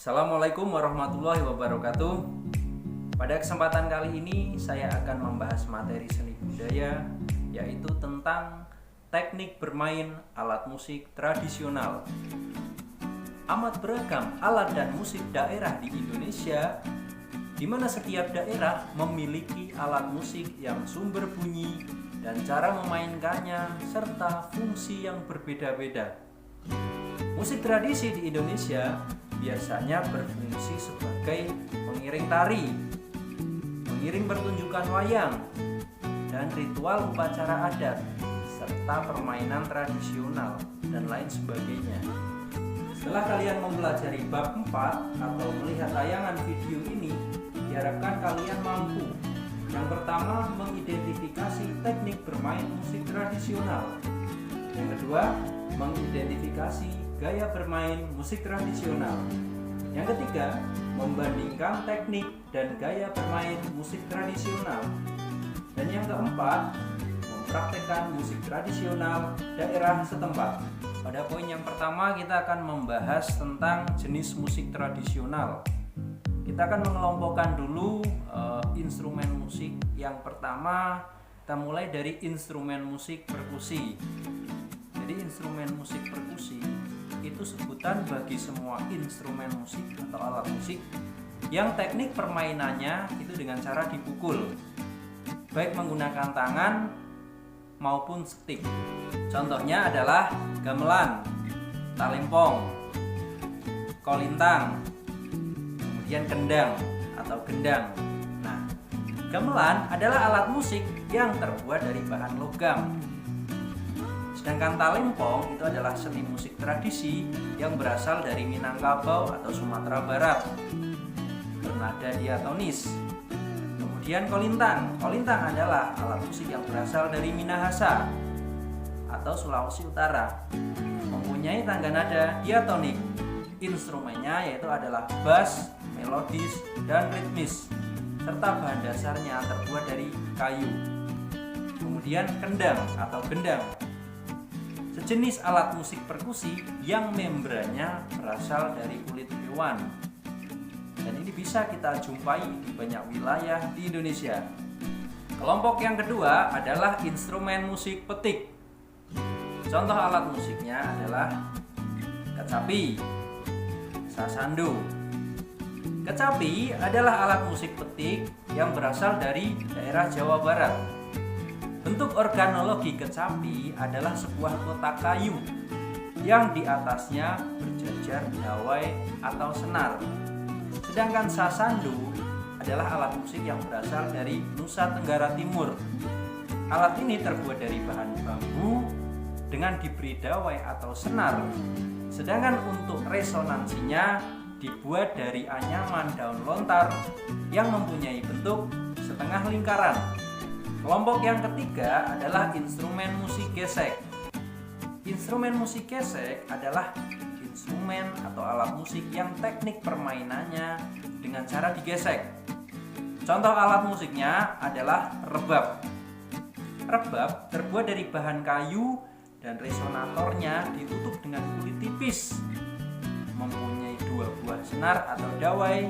Assalamualaikum warahmatullahi wabarakatuh. Pada kesempatan kali ini saya akan membahas materi seni budaya, yaitu tentang teknik bermain alat musik tradisional. Amat beragam alat dan musik daerah di Indonesia, di mana setiap daerah memiliki alat musik yang sumber bunyi dan cara memainkannya serta fungsi yang berbeda-beda. Musik tradisi di Indonesia biasanya berfungsi sebagai pengiring tari, pengiring pertunjukan wayang, dan ritual upacara adat, serta permainan tradisional, dan lain sebagainya. Setelah kalian mempelajari bab 4 atau melihat tayangan video ini, diharapkan kalian mampu yang pertama mengidentifikasi teknik bermain musik tradisional, yang kedua mengidentifikasi gaya bermain musik tradisional, yang ketiga membandingkan teknik dan gaya bermain musik tradisional, dan yang keempat mempraktekkan musik tradisional daerah setempat. Pada poin yang pertama kita akan membahas tentang jenis musik tradisional. Kita akan mengelompokkan dulu instrumen musik. Yang pertama kita mulai dari instrumen musik perkusi. Jadi instrumen musik perkusi itu sebutan bagi semua instrumen musik atau alat musik yang teknik permainannya itu dengan cara dipukul, baik menggunakan tangan maupun stik. Contohnya adalah gamelan, talempong, kolintang, kemudian kendang atau gendang. Nah, gamelan adalah alat musik yang terbuat dari bahan logam. Sedangkan talempong itu adalah seni musik tradisi yang berasal dari Minangkabau atau Sumatera Barat, bernada diatonis. Kemudian kolintang adalah alat musik yang berasal dari Minahasa atau Sulawesi Utara, mempunyai tangga nada diatonik. Instrumennya yaitu adalah bass, melodis, dan ritmis, serta bahan dasarnya terbuat dari kayu. Kemudian kendang atau gendang, sejenis alat musik perkusi yang membrannya berasal dari kulit hewan, dan ini bisa kita jumpai di banyak wilayah di Indonesia. Kelompok yang kedua adalah instrumen musik petik. Contoh alat musiknya adalah kecapi, sasando. Kecapi adalah alat musik petik yang berasal dari daerah Jawa Barat. Bentuk organologi kecapi adalah sebuah kotak kayu yang di atasnya berjajar dawai atau senar. Sedangkan sasando adalah alat musik yang berasal dari Nusa Tenggara Timur. Alat ini terbuat dari bahan bambu dengan diberi dawai atau senar. Sedangkan untuk resonansinya dibuat dari anyaman daun lontar yang mempunyai bentuk setengah lingkaran. Kelompok yang ketiga adalah instrumen musik gesek. Instrumen musik gesek adalah instrumen atau alat musik yang teknik permainannya dengan cara digesek. Contoh alat musiknya adalah rebab. Rebab terbuat dari bahan kayu dan resonatornya ditutup dengan kulit tipis, mempunyai 2 buah senar atau dawai,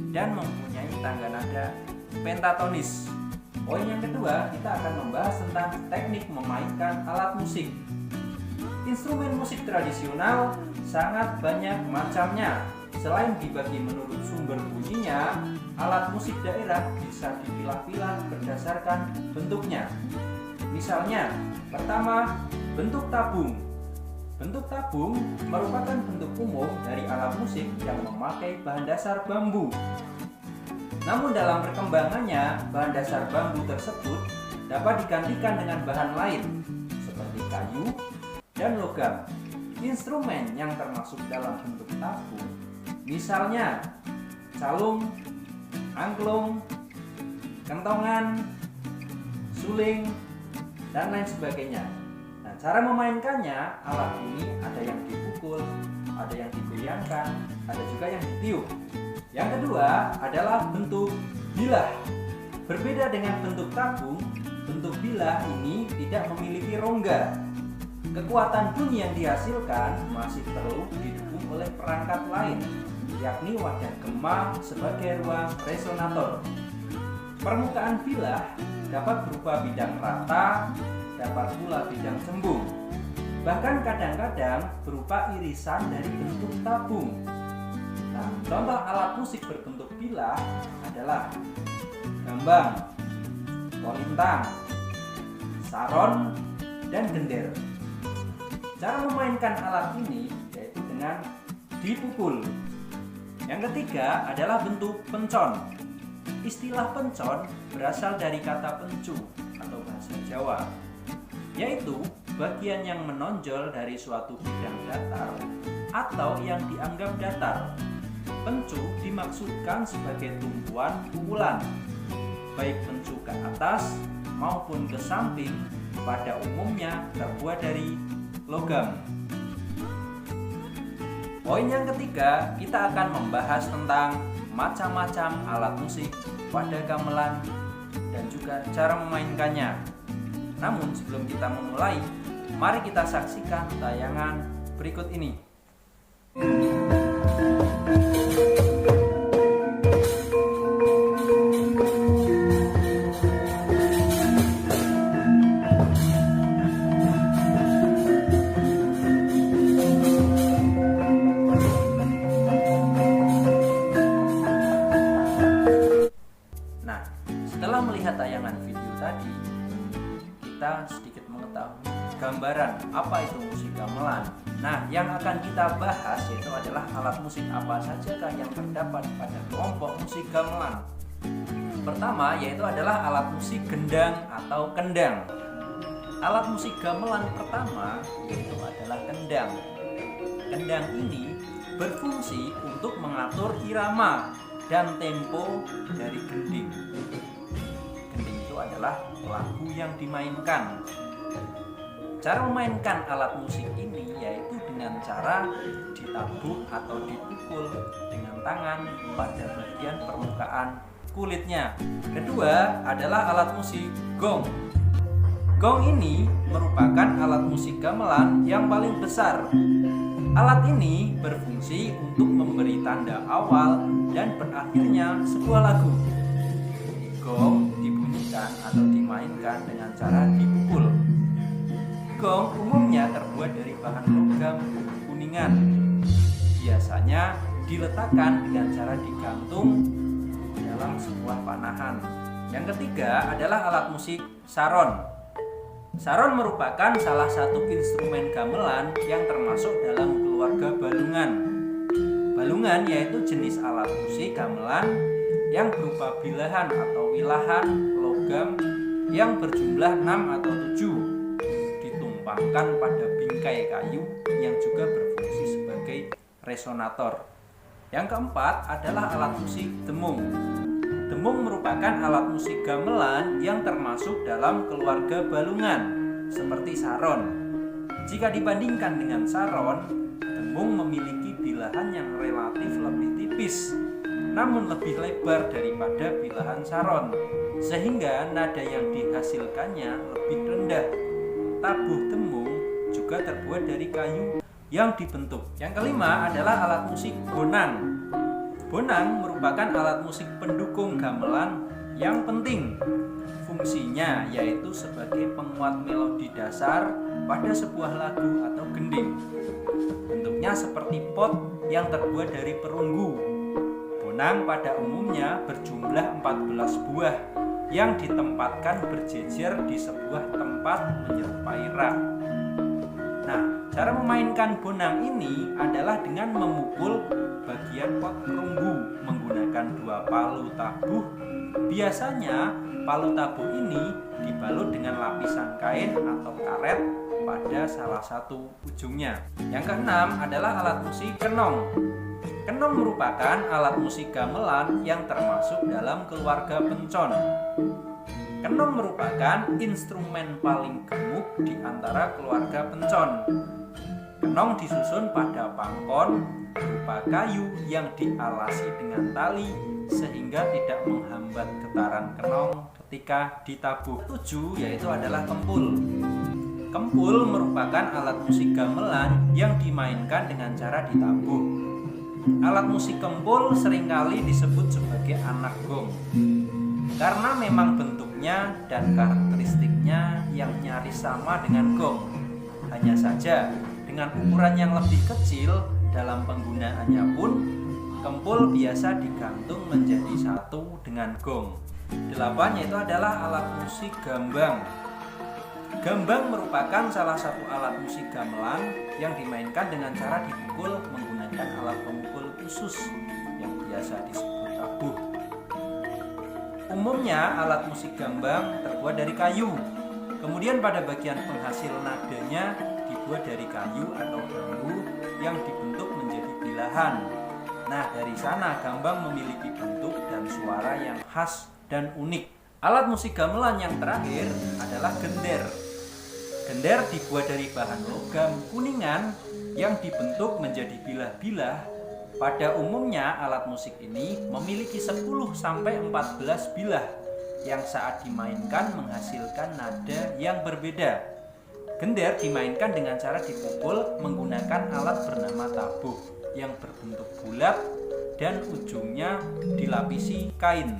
dan mempunyai tangga nada pentatonis. Poin yang kedua, kita akan membahas tentang teknik memainkan alat musik. Instrumen musik tradisional sangat banyak macamnya. Selain dibagi menurut sumber bunyinya, alat musik daerah bisa dipilah-pilah berdasarkan bentuknya. Misalnya, pertama, bentuk tabung. Bentuk tabung merupakan bentuk umum dari alat musik yang memakai bahan dasar bambu. Namun dalam perkembangannya, bahan dasar bambu tersebut dapat digantikan dengan bahan lain seperti kayu dan logam. Instrumen yang termasuk dalam bentuk tabung misalnya calung, angklung, kentongan, suling, dan lain sebagainya. Nah, cara memainkannya, alat ini ada yang dipukul, ada yang digoyangkan, ada juga yang ditiup. Yang kedua adalah bentuk bilah. Berbeda dengan bentuk tabung, bentuk bilah ini tidak memiliki rongga. Kekuatan bunyi yang dihasilkan masih perlu didukung oleh perangkat lain. yakni wadah gema sebagai ruang resonator. Permukaan bilah dapat berupa bidang rata, dapat pula bidang cembung, bahkan kadang-kadang berupa irisan dari bentuk tabung. Nah, contoh alat musik berbentuk bilah adalah gambang, kolintang, saron, dan gender. Cara memainkan alat ini yaitu dengan dipukul. Yang ketiga adalah bentuk pencon. Istilah pencon berasal dari kata pencu atau bahasa Jawa, yaitu bagian yang menonjol dari suatu bidang datar atau yang dianggap datar. Pencu dimaksudkan sebagai tumpuan pukulan, baik pencu ke atas maupun ke samping, pada umumnya terbuat dari logam. Poin yang ketiga, kita akan membahas tentang macam-macam alat musik, wadah gamelan, dan juga cara memainkannya. Namun sebelum kita memulai, mari kita saksikan tayangan berikut ini. Setelah melihat tayangan video tadi, kita sedikit mengetahui gambaran apa itu musik gamelan. Nah, yang akan kita bahas yaitu adalah alat musik apa sajakah yang terdapat pada kelompok musik gamelan. Pertama yaitu adalah alat musik gendang atau kendang. Alat musik gamelan pertama yaitu adalah kendang. Kendang ini berfungsi untuk mengatur irama dan tempo dari gending. Gending itu adalah lagu yang dimainkan. Cara memainkan alat musik ini yaitu dengan cara ditabuh atau dipukul dengan tangan pada bagian permukaan kulitnya. Kedua adalah alat musik gong. Gong ini merupakan alat musik gamelan yang paling besar. Alat ini berfungsi untuk memberi tanda awal dan berakhirnya sebuah lagu. Gong dibunyikan atau dimainkan dengan cara dipukul. Gong umumnya terbuat dari bahan logam kuningan. Biasanya diletakkan dengan cara digantung dalam sebuah panahan. Yang ketiga adalah alat musik saron. Saron merupakan salah satu instrumen gamelan yang termasuk dalam keluarga balungan. Balungan yaitu jenis alat musik gamelan yang berupa bilahan atau wilahan logam yang berjumlah 6 atau 7, ditumpangkan pada bingkai kayu yang juga berfungsi sebagai resonator. Yang keempat adalah alat musik demung. Demung merupakan alat musik gamelan yang termasuk dalam keluarga balungan seperti saron. Jika dibandingkan dengan saron, demung memiliki bilahan yang relatif lebih tipis namun lebih lebar daripada bilahan saron, sehingga nada yang dihasilkannya lebih rendah. Tabuh demung juga terbuat dari kayu yang dibentuk. Yang kelima adalah alat musik bonang. Bonang merupakan alat musik pendukung gamelan yang penting. Fungsinya yaitu sebagai penguat melodi dasar pada sebuah lagu atau gending. Bentuknya seperti pot yang terbuat dari perunggu. Bonang pada umumnya berjumlah 14 buah yang ditempatkan berjejer di sebuah tempat menyerupai rak. Nah, cara memainkan bonang ini adalah dengan memukul bagian pot perunggu menggunakan 2 palu tabuh. Biasanya palu tabuh ini dibalut dengan lapisan kain atau karet pada salah satu ujungnya. Yang keenam adalah alat musik kenong. Kenong merupakan alat musik gamelan yang termasuk dalam keluarga pencon. Kenong merupakan instrumen paling gemuk di antara keluarga pencon. Kenong disusun pada pangkon berupa kayu yang dialasi dengan tali sehingga tidak menghambat getaran kenong ketika ditabuh. 7 yaitu adalah kempul. Kempul merupakan alat musik gamelan yang dimainkan dengan cara ditabuh. Alat musik kempul seringkali disebut sebagai anak gong karena memang bentuknya dan karakteristiknya yang nyaris sama dengan gong. Hanya saja dengan ukuran yang lebih kecil, dalam penggunaannya pun kempul biasa digantung menjadi satu dengan gong. 8 yaitu adalah alat musik gambang. Gambang merupakan salah satu alat musik gamelan yang dimainkan dengan cara dipukul menggunakan alat pemukul khusus yang biasa disebut tabuh. Umumnya alat musik gambang terbuat dari kayu. Kemudian pada bagian penghasil nadanya dibuat dari kayu atau bambu yang dibentuk menjadi bilahan. Nah, dari sana gambang memiliki bentuk dan suara yang khas dan unik. Alat musik gamelan yang terakhir adalah gender. Gender dibuat dari bahan logam kuningan yang dibentuk menjadi bilah-bilah. Pada umumnya alat musik ini memiliki 10-14 bilah yang saat dimainkan menghasilkan nada yang berbeda. Gender dimainkan dengan cara dipukul menggunakan alat bernama tabuh yang berbentuk bulat dan ujungnya dilapisi kain.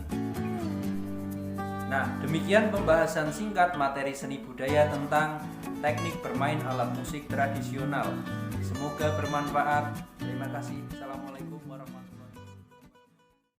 Nah, demikian pembahasan singkat materi seni budaya tentang teknik bermain alat musik tradisional. Semoga bermanfaat. Terima kasih. Assalamualaikum warahmatullahi wabarakatuh.